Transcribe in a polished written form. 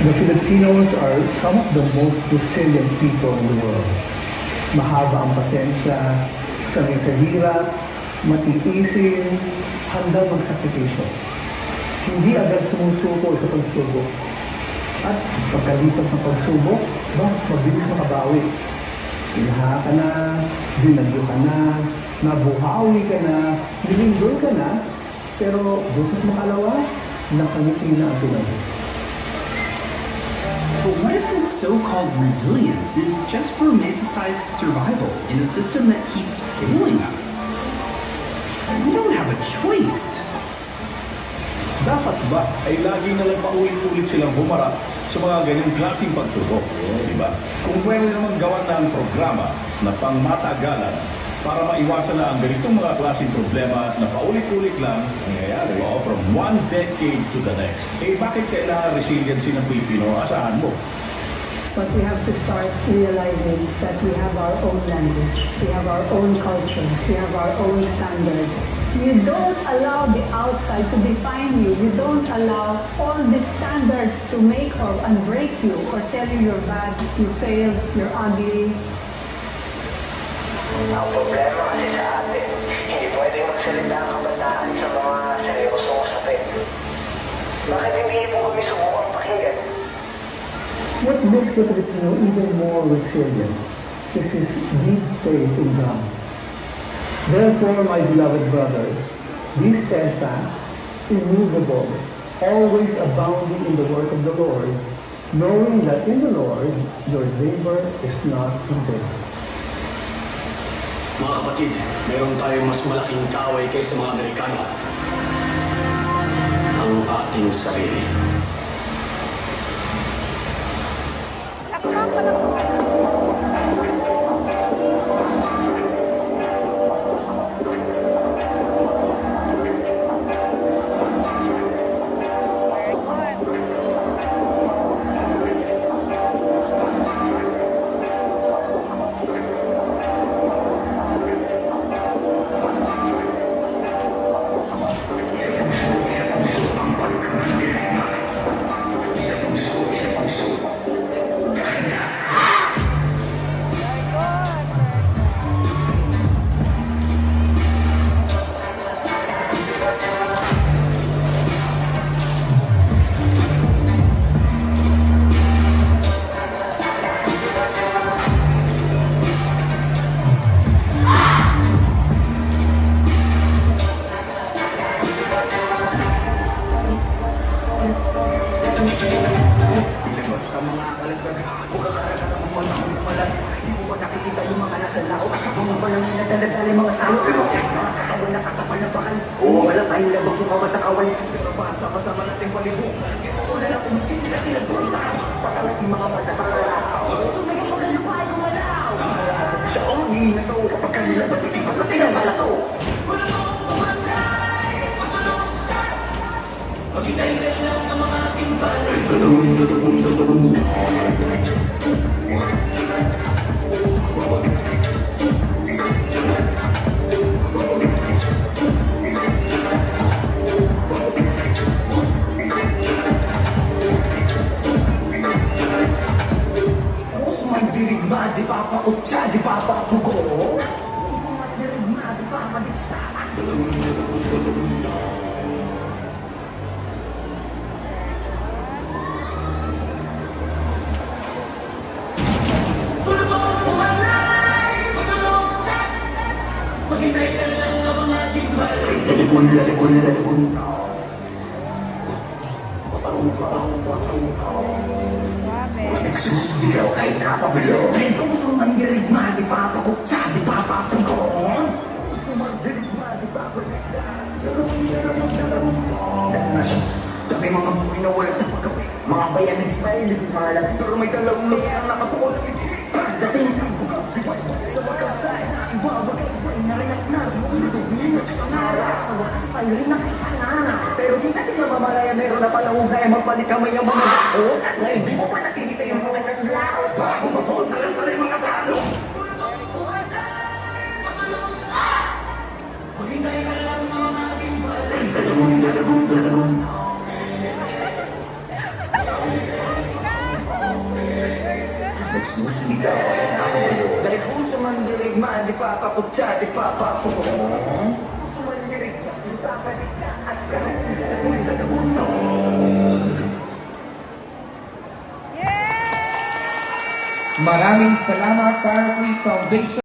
The Filipinos are some of the most resilient people in the world. Mahaba ang pasensya, sanay sa hirap, matitiisin, handa magsakripisyo. Hindi agad sumusuko sa pagsubok. At pagkalipas ng pagsubok, mabilis makabawi. Ilaha ka na, binagyo ka na, nabuhawi ka na, nilindol ka na, pero bukas makalawa, nakangiti na ang pinagyo. But what if this so-called resilience is just romanticized survival in a system that keeps failing us? We don't have a choice. Dapat ba ay lagi na lang paulit-ulit silang humarap sa mga ganyang klaseng pagsubok? Di ba? Kung pwede naman gawa ng programa na pangmatagalan para maiwasan na ang ganitong mga klaseng problema na paulit-ulit lang nangyayari from one decade to the next. Eh bakit kailangan resiliency ng Pilipino? Asahan mo? But we have to start realizing that we have our own language, we have our own culture, we have our own standards. You don't allow the outside to define you. You don't allow all the standards to make and break you or tell you you're bad, you failed, you're ugly. Ang problema kasi sa atin, hindi pwede magsalita ang kabataan sa mga seryosong usapin. Bakit hindi po kami subukang pakinggan? What makes the Filipino even more resilient is his deep faith in God. Therefore, my beloved brothers, be steadfast, immovable, always abounding in the work of the Lord, knowing that in the Lord your labor is not in vain. Mga kapatid, mayroon tayong mas malaking kaaway kaysa mga Amerikano. Ang ating sarili. Ilabas sa mga kalasag, huwag ka karagatan ng mga malat. Di mo ba nakikita yung mga nasa lao? Mga palang nadala-dala yung mga sayo. Mga katawan na katapal na bakal. Wala tayong labag mo kawa sa kawan. Pero basa kasama natin palibong. Di mo ko na lang umiti sila tinagpunta. Patalas yung mga pagkatala. So may kapagalipaay kung malaw. Sa ongi na sa ulo kapag kanila ba't hindi pagkatin ang malakaw? Wala mo akong pumanay. Masunod ka. Maghintay ka lang ang mga timbal. Puso magdirigma, di papakutsa, di papapugo. Puso magdirigma, di papadikta. Nagsusubigaw kahit kapabilo. Ay, puso magdirigma, di papakutsa, di papapugon. Puso magdirigma, di papadikta. Sabi mga buhay na wala sa pagkawin. Mga bayan na di mailip malam. Pero may dalawang lupa na nakapukol ng iti. Pagdating ng bukaw, di ba sa pagkasay? Ibabagay na rin at nalulubingot sa nara. Sa wakas pa rin nakasanana. Pero di natin namamalaya meron na palawag na magpalit kamay ang mga bako. Na hindi mo pa nakikita yung mga naslao. Bago mag-hold na lang sa rin mga salo. Maghintay ka lang mga ating balay. Dadagun. man, di papaputya, di papaputya. Sumandirig ka, ipapalik ka, at kahit nabuta na buto. Maraming salamat, Power Foundation.